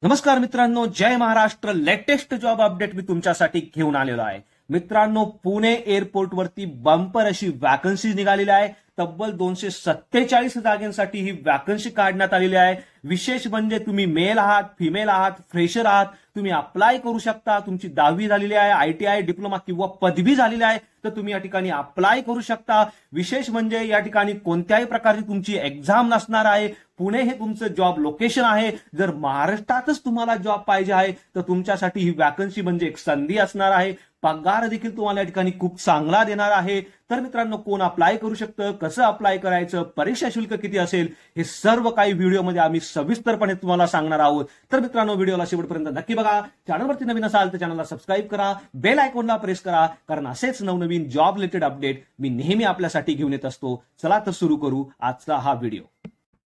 नमस्कार मित्रांनो, जय Maharashtra. Latest job update मी तुमच्यासाठी घेऊन आलेलो आहे. मित्रांनो, पुणे एअरपोर्ट वरती बंपर अशी वॅकन्सी निघालेली आहे. तब्बल 247 जागांसाठी ही वॅकन्सी काढण्यात आलेली आहे. विशेष म्हणजे तुम्ही मेल आहात, फिमेल आहात, फ्रेशर आहात, तुम्ही अप्लाय करू शकता. तुमची 10वी झालेली आहे, ITI, डिप्लोमा किंवा पदवी झालेली आहे तर तुम्ही या ठिकाणी अप्लाय करू शकता. विशेष म्हणजे या ठिकाणी कोणत्याही प्रकारची तुमची एक्झाम नसणार आहे. पुणे हे तुमचं जॉब लोकेशन आहे. जर महाराष्ट्रातच तुम्हाला जॉब पाहिजे आहे तर तुमच्यासाठी ही वॅकन्सी म्हणजे एक संधी असणार आहे. पगार देखील तुम्हाला या ठिकाणी खूप चांगला देणार आहे. तर मित्रांनो, कोण अप्लाय करू शकतं, कसं अप्लाय करायचं, परीक्षा शुल्क किती असेल, हे सर्व काही व्हिडिओमध्ये आम्ही सविस्तरपणे तुम्हाला सांगणार आहोत. तर मित्रांनो, व्हिडिओला शेवटपर्यंत नक्की बघा. चॅनलवरती नवीन असाल तर चॅनलला सबस्क्राईब करा, बेल आयकॉनला प्रेस करा, कारण असेच नवनवीन जॉब रिलेटेड अपडेट मी नेहमी आपल्यासाठी घेऊन येत असतो. चला तर सुरू करू आजचा हा व्हिडिओ.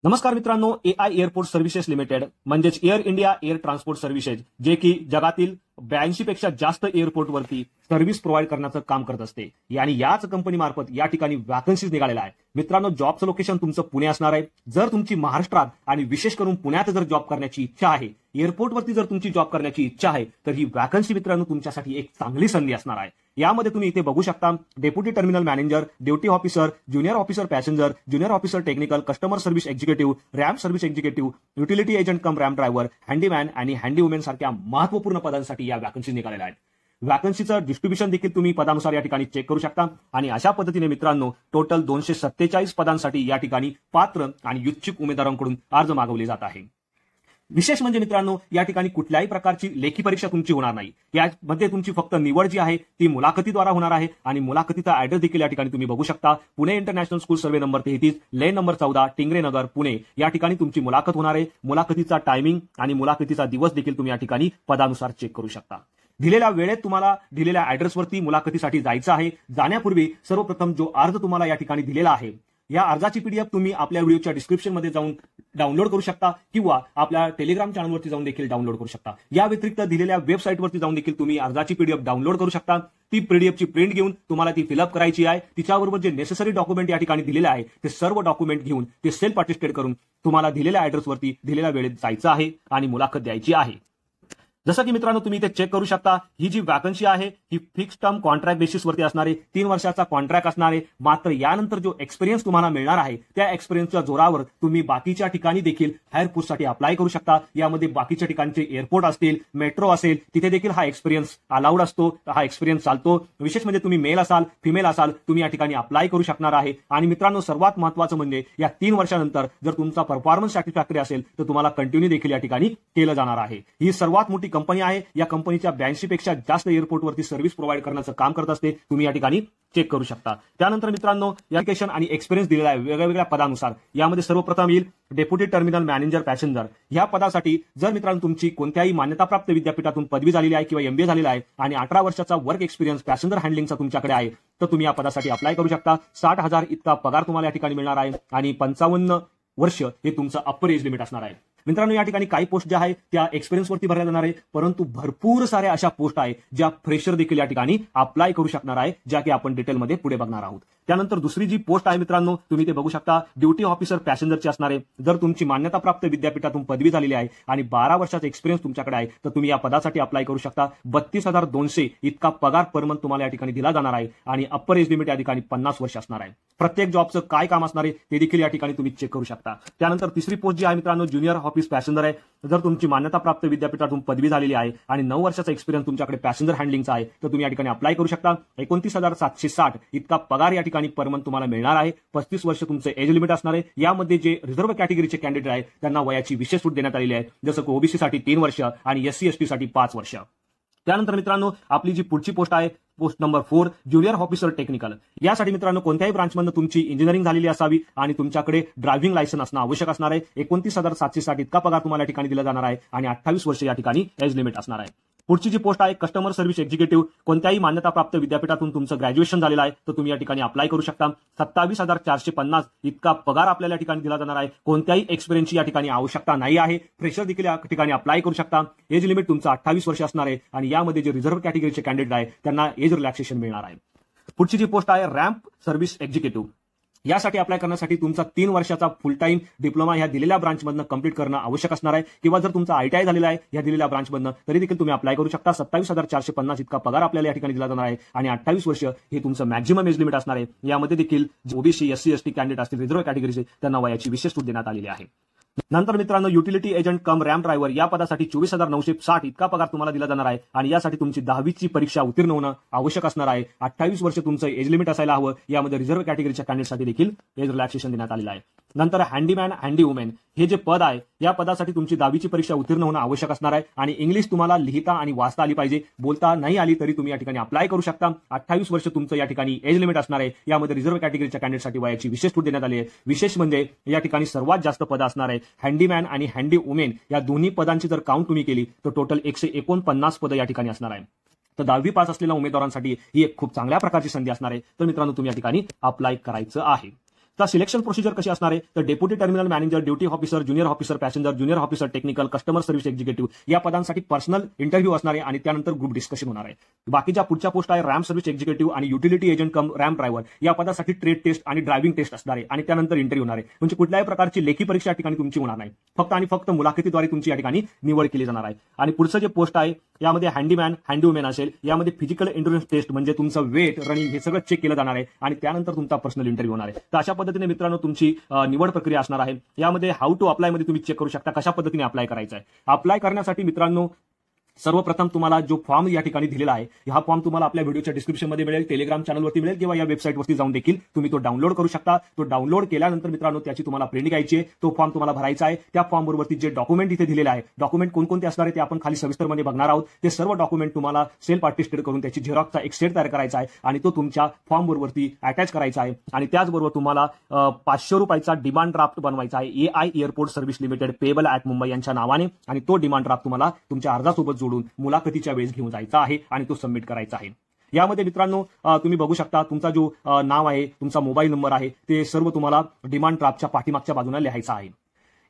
नमस्कार मित्रांनो, AI एअरपोर्ट सर्व्हिसेस लिमिटेड म्हणजेच air India air transport services, जे की जगातील 82 पेक्षा जास्त एअरपोर्टवरती सर्व्हिस प्रोव्हाइड करण्याचं काम करत असते आणि याच कंपनी मार्फत या ठिकाणी वॅकन्सीज निघालेल्या आहे. मित्रांनो, जॉबचं लोकेशन तुमचं पुणे असणार आहे. जर तुमची महाराष्ट्रात आणि विशेष करून पुण्यात जर जॉब करण्याची इच्छा आहे, एअरपोर्टवरती जर तुमची जॉब करण्याची इच्छा आहे, तर ही वॅकन्सी मित्रांनो तुमच्यासाठी एक चांगली संधी असणार आहे. यामध्ये तुम्ही इथे बघू शकता, deputy terminal manager, duty officer, junior officer passenger, junior officer technical, customer service executive, ramp service executive, utility agent cum ramp driver, handyman आणि हँडी वुमेन सारख्या महत्वपूर्ण पदांसाठी या वॅकन्सी निघालेल्या आहेत. वॅकन्सीचं डिस्ट्रीब्युशन देखील तुम्ही पदानुसार या ठिकाणी चेक करू शकता आणि अशा पद्धतीने मित्रांनो टोटल 247 पदांसाठी या ठिकाणी पात्र आणि इच्छुक उमेदवारांकडून अर्ज मागवले जात आहे. विशेष म्हणजे मित्रांनो, या ठिकाणी कुठल्याही प्रकारची लेखी परीक्षा तुमची होणार नाही. यामध्ये तुमची फक्त निवड जी आहे ती मुलाखतीद्वारे होणार आहे आणि मुलाखतीचा ऍड्रेस देखील या ठिकाणी तुम्ही बघू शकता. Pune international school survey number 33, lane number 14, Tingre Nagar, Pune या ठिकाणी तुमची मुलाखत होणार आहे. मुलाखतीचा टायमिंग आणि मुलाखतीचा दिवस देखील तुम्ही या ठिकाणी पदानुसार चेक करू शकता. दिलेल्या वेळेत तुम्हाला दिलेल्या ऍड्रेसवरती मुलाखतीसाठी जायचं आहे. जाण्यापूर्वी सर्वप्रथम जो अर्ज तुम्हाला या ठिकाणी दिलेला आहे, या अर्जाची PDF तुम्ही आपल्या व्हिडिओच्या डिस्क्रिप्शनमध्ये जाऊन डाउनलोड करू शकता किंवा आपल्या टेलिग्राम चॅनलवरती जाऊन देखील डाउनलोड करू शकता. या व्यतिरिक्त दिलेल्या वेबसाईटवरती जाऊन देखील तुम्ही अर्जाची PDF डाउनलोड करू शकता. ती PDFची प्रिंट घेऊन तुम्हाला ती फिलअप करायची आहे. तिच्याबरोबर जे नेसेसरी डॉक्युमेंट या ठिकाणी दिलेले आहे ते सर्व डॉक्युमेंट घेऊन ते सेल्फ अटेस्टेड करून तुम्हाला दिलेल्या ऍड्रेसवरती दिलेल्या वेळेत जायचं आहे आणि मुलाखत द्यायची आहे. जसं की मित्रांनो तुम्ही इथे चेक करू शकता, ही जी वॅकन्सी आहे ही फिक्स टर्म कॉन्ट्रॅक्ट बेसिसवरती असणारे 3 वर्षाचा कॉन्ट्रॅक्ट असणार आहे. मात्र यानंतर जो एक्सपिरियन्स तुम्हाला मिळणार आहे त्या एक्सपिरियन्सच्या जोरावर तुम्ही बाकीच्या ठिकाणी देखील हायर पोस्टसाठी अप्लाय करू शकता. यामध्ये बाकीच्या ठिकाणचे एअरपोर्ट असतील, मेट्रो असेल, तिथे देखील हा एक्सपिरियन्स अलाउड असतो, हा एक्सपिरियन्स चालतो. विशेष म्हणजे तुम्ही मेल असाल, फिमेल असाल, तुम्ही या ठिकाणी अप्लाय करू शकणार आहे. आणि मित्रांनो, सर्वात महत्त्वाचं म्हणजे या 3 वर्षानंतर जर तुमचा परफॉर्मन्स सॅटिस्फॅक्टरी असेल तर तुम्हाला कंटिन्यू देखील या ठिकाणी केलं जाणार आहे. ही सर्वात मोठी कंपनी आहे. या कंपनीच्या 82 पेक्षा जास्त एअरपोर्टवरती सर्व्हिस प्रोव्हाइड करण्याचं काम करत असते. तुम्ही या ठिकाणी चेक करू शकता. त्यानंतर मित्रांनो, एज्युकेशन आणि एक्सपिरियन्स दिलेला आहे वेगवेगळ्या पदानुसार. यामध्ये सर्वप्रथम येईल डेप्युटी टर्मिनल मॅनेजर पॅसेंजर. या पदासाठी जर मित्रांनो तुमची कोणत्याही मान्यताप्राप्त विद्यापीठातून पदवी झालेली आहे किंवा MBA झालेला आहे आणि 18 वर्षाचा वर्क एक्सपिरियन्स पॅसेंजर हँडलिंगचा तुमच्याकडे आहे तर तुम्ही या पदासाठी अप्लाय करू शकता. 60,000 इतका पगार तुम्हाला या ठिकाणी मिळणार आहे आणि 55 वर्ष हे तुमचं अप्पर एज लिमिट असणार आहे. मित्रांनो, या ठिकाणी काही पोस्ट ज्या आहेत त्या एक्सपिरियन्सवरती भरल्या जाणार आहे, परंतु भरपूर साऱ्या अशा पोस्ट आहे ज्या फ्रेशर देखील या ठिकाणी अप्लाय करू शकणार आहे, ज्या की आपण डिटेलमध्ये पुढे बघणार आहोत. त्यानंतर दुसरी जी पोस्ट आहे मित्रांनो तुम्ही ते बघू शकता, ड्युटी ऑफिसर पॅसेंजरची असणार आहे. जर तुमची मान्यताप्राप्त विद्यापीठातून पदवी झालेली आहे आणि 12 वर्षाचा एक्सपिरियन्स तुमच्याकडे आहे तर तुम्ही या पदासाठी अप्लाय करू शकता. 32,200 इतका पगार पर मंथ तुम्हाला या ठिकाणी दिला जाणार आहे आणि अप्पर एज लिमिट या ठिकाणी 50 वर्ष असणार आहे. प्रत्येक जॉबचं काय काम असणार आहे ते देखील या ठिकाणी तुम्ही चेक करू शकता. त्यानंतर तिसरी पोस्ट जी आहे मित्रांनो ज्युनियर ऑफिस पॅसेंजर आहे. जर तुमची मान्यताप्राप्त विद्यापीठातून पदवी झालेली आहे आणि 9 वर्षाचा एक्सपिरियन्स तुमच्याकडे पॅसेंजर हँडलिंगचा आहे तर तुम्ही या ठिकाणी अप्लाय करू शकता. 29,760 इतका पगार या ठिकाणी पर मंथ तुम्हाला मिळणार आहे. 35 वर्ष तुमचं एज लिमिट असणार आहे. यामध्ये जे रिझर्व्ह कॅटेगरीचे कॅन्डिडेट आहेत त्यांना वयाची विशेष सूट देण्यात आलेली आहे, जसं की OBC साठी 3 वर्ष आणि SC ST साठी 5 वर्ष. त्यानंतर मित्रांनो आपली जी पुढची पोस्ट आहे post number 4 junior officer technical. यासाठी मित्रांनो कोणत्याही ब्रांचमधून तुमची इंजिनिअरिंग झालेली असावी आणि तुमच्याकडे ड्रायव्हिंग लायसन्स असणं आवश्यक असणार आहे. 29,760 इतका पगार तुम्हाला या ठिकाणी दिला जाणार आहे आणि 28 वर्ष या ठिकाणी एज लिमिट असणार आहे. पुढची जी पोस्ट आहे कस्टमर सर्व्हिस एक्झिक्युटिव्ह. कोणत्याही मान्यताप्राप्त विद्यापीठातून तुमचं ग्रॅज्युएशन झालेलं आहे तर तुम्ही या ठिकाणी अप्लाय करू शकता. 27,450 इतका पगार आपल्याला या ठिकाणी दिला जाणार आहे. कोणत्याही एक्सपिरियन्सची या ठिकाणी आवश्यकता नाही आहे. फ्रेशर देखील या ठिकाणी अप्लाय करू शकता. एज लिमिट तुमचं 28 वर्ष असणार आहे आणि यामध्ये जे रिझर्व्ह कॅटेगरीचे कॅन्डिडेट आहे त्यांना एज रिलॅक्सेशन मिळणार आहे. पुढची जी पोस्ट आहे रॅम्प सर्व्हिस एक्झिक्युटिव्ह. यासाठी अप्लाय करण्यासाठी तुमचा 3 वर्षाचा फुल टाइम डिप्लोमा ह्या दिलेल्या ब्रांचमधनं कंप्लीट करणं आवश्यक असणार आहे, किंवा जर तुमचा ITI झालेला आहे या दिलेल्या ब्रांचमधनं तरी देखील तुम्ही अप्लाय करू शकता. 27,450 इतका पगार आपल्याला या ठिकाणी दिला जाणार आहे आणि 28 वर्ष हे तुमचं मॅक्झिमम एज लिमिट असणार आहे. यामध्ये देखील ओबीसी, SC, ST कॅन्डिडेट असतील, रिझर्व्ह कॅटेगरीचे, त्यांना वयाची विशेष सूट देण्यात आलेली आहे. नंतर मित्रांनो, utility agent cum ramp driver या पदासाठी 24,960 इतका पगार तुम्हाला दिला जाणार आहे आणि यासाठी तुमची 10वीची परीक्षा उत्तीर्ण होणं आवश्यक असणार आहे. 28 वर्ष तुमचं एज लिमिट असायला हवं. यामध्ये रिझर्व्ह कॅटेगरीच्या कॅन्डिडेटसाठी देखील एज रिलॅक्सेशन देण्यात आलेलं आहे. नंतर हँडीमॅन, हँडी वुमेन हे जे पद आहे या पदासाठी तुमची 10वीची परीक्षा उत्तीर्ण होणं आवश्यक असणार आहे आणि इंग्लिश तुम्हाला लिहिता आणि वाचता आली पाहिजे. बोलता नाही आली तरी तुम्ही या ठिकाणी अप्लाय करू शकता. 28 वर्ष तुमचं या ठिकाणी एज लिमिट असणार आहे. यामध्ये रिझर्व्ह कॅटेगरीच्या कॅन्डिडेटसाठी वयाची विशेष सूट देण्यात आली आहे. विशेष म्हणजे या ठिकाणी सर्वात जास्त पदं असणार आहे. हँडीमॅन आणि हँडी वुमेन या दोन्ही पदांची जर काउंट तुम्ही केली तर टोटल 149 पदं या ठिकाणी असणार आहे. तर 10वी पास असलेल्या उमेदवारांसाठी ही एक खूप चांगल्या प्रकारची संधी असणार आहे. तर मित्रांनो, तुम्ही या ठिकाणी अप्लाय करायचं आहे. तर सिलेक्शन प्रोसिजर कशी असणार आहे, तर deputy terminal manager, duty officer, junior officer passenger, junior officer technical, customer service executive या पदांसाठी पर्सनल इंटरव्ह्यू असणार आहे आणि त्यानंतर ग्रुप डिस्कशन होणार आहे. बाकीच्या पुढच्या पोस्ट आहे रॅम्प सर्व्हिस एक्झिक्युटिव्ह आणि utility agent cum ramp driver या पदासाठी ट्रेड टेस्ट आणि ड्रायव्हिंग टेस्ट असणार आहे आणि त्यानंतर इंटरव्ह्यू होणार आहे. म्हणजे कुठल्याही प्रकारची लेखी परीक्षा या ठिकाणी तुमची होणार नाही. फक्त आणि फक्त मुलाखतीद्वारे तुमची या ठिकाणी निवड केली जाणार आहे. आणि पुढचं जे पोस्ट आहे यामध्ये हँडीमॅन, हँडी वुमेन असेल. यामध्ये फिजिकल एंड्युरन्स टेस्ट म्हणजे तुमचं वेट, रनिंग हे सगळं चेक केलं जाणार आहे आणि त्यानंतर तुमचा पर्सनल इंटरव्ह्यू होणार आहे. तर अशा पद्धतीने मित्रांनो तुमची निवड प्रक्रिया असणार आहे. यामध्ये हाऊ टू अप्लाय मध्ये तुम्ही चेक करू शकता कशा पद्धतीने अप्लाय करायचं आहे. अप्लाय करण्यासाठी मित्रांनो सर्वप्रथम तुम्हाला जो फॉर्म या ठिकाणी दिलेला आहे हा फॉर्म तुम्हाला आपल्या व्हिडिओच्या डिस्क्रिप्शनमध्ये मिळेल, टेलिग्राम चॅनलवरती मिळेल किंवा या वेबसाईटवरती जाऊन देखील तुम्ही तो डाउनलोड करू शकता. तो डाउनलोड केल्यानंतर मित्रांनो त्याची तुम्हाला प्रिंट घ्यायची आहे. तो फॉर्म तुम्हाला भरायचा आहे. त्या फॉर्म बरोबरती जे डॉक्युमेंट इथे दिलेले आहे, डॉक्युमेंट कोणकोणते असणार आहे ते आपण खाली सविस्तरमध्ये बघणार आहोत. ते सर्व डॉक्युमेंट तुम्हाला सेल्फ अटेस्टेड करून त्याची झेरॉक्सचा एक सेट तयार करायचा आहे आणि तो तुमच्या फॉर्म बरोबरती अटॅच करायचा आहे. आणि त्याचबरोबर तुम्हाला 500 रुपयाचा डिमांड ड्राफ्ट बनवायचा आहे AI airport service limited payable at Mumbai यांच्या नावाने आणि तो डिमांड ड्राफ्ट तुम्हाला तुमच्या अर्जासोबत जोडून मुलाखती वेळेस घेऊन जायचा आहे आणि तो सबमिट करायचा आहे. यामध्ये मित्रांनो तुम्ही बघू शकता तुमचा जो नाव आहे, तुमचा मोबाईल नंबर आहे ते सर्व तुम्हाला डिमांड ड्राफ्टच्या पाठीमागच्या बाजूने लिहायचं आहे.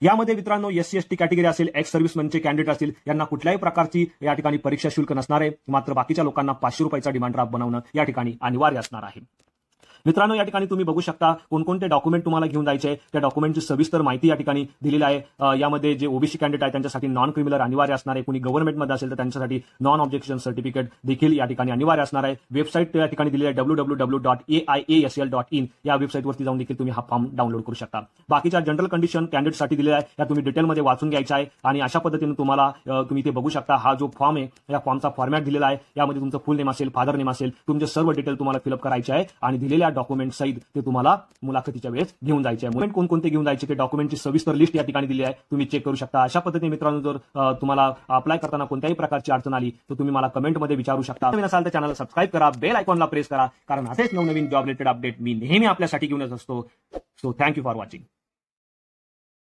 यामध्ये मित्रांनो SC ST कॅटेगरी असेल, एक्स सर्व्हिसमॅनचे कॅन्डिडेट असतील, यांना कुठल्याही प्रकारची या ठिकाणी परीक्षा शुल्क नसणार आहे. मात्र बाकीच्या लोकांना 500 रुपयाचा डिमांड ड्राफ्ट बनवणं या ठिकाणी अनिवार्य असणार आहे. मित्रांनो या ठिकाणी तुम्ही बघू शकता कोणकोणते डॉक्युमेंट तुम्हाला घेऊन जायचे आहे. त्या डॉक्युमेंटची सविस्तर माहिती या ठिकाणी दिलेली आहे. यामध्ये जे ओबीसी कॅन्डिडेट आहे त्यांच्यासाठी नॉन क्रिमिनल अनिवार्य असणार आहे. कोणी गव्हर्नमेंटमध्ये असेल तर त्यांच्यासाठी नॉन ऑब्जेक्शन सर्टिफिकेट देखील या ठिकाणी अनिवार्य असणार आहे. वेबसाईट या ठिकाणी दिलेली आहे www.aiasl.in या वेबसाईटवरती जाऊन देखील तुम्ही हा फॉर्म डाउनलोड करू शकता. बाकीच्या जनरल कंडिशन कॅन्डिडेटसाठी दिलेल्या आहे या तुम्ही डिटेलमध्ये वाचून घ्यायचा आहे आणि अशा पद्धतीने तुम्हाला तुम्ही ते बघू शकता. हा जो फॉर्म आहे या फॉर्मचा फॉर्मॅट दिलेला आहे. यामध्ये तुमचं फुल नेम असेल, फादर नेम असेल, तुमचे सर्व डिटेल तुम्हाला फिलअप करायचे आहे आणि दिलेल्या डॉक्युमेंट सहित ते तुम्हाला मुलाखतीच्या वेळेस घेऊन जायचे आहे. डॉक्युमेंट कोणकोणते घेऊन जायचे ते डॉक्युमेंटची सविस्तर लिस्ट या ठिकाणी दिली आहे, तुम्ही चेक करू शकता. अशा पद्धतीने मित्रांनो जर तुम्हाला अप्लाय करताना कोणत्याही प्रकारची अडचण आली तर तुम्ही मला कमेंटमध्ये विचारू शकता. नवीन असाल तर चॅनलला सबस्क्राईब करा, बेल आयकॉनला प्रेस करा, कारण असेच नवनवीन जॉब रिलेटेड अपडेट मी नेहमी आपल्यासाठी घेऊनच असतो. So thank you for watching.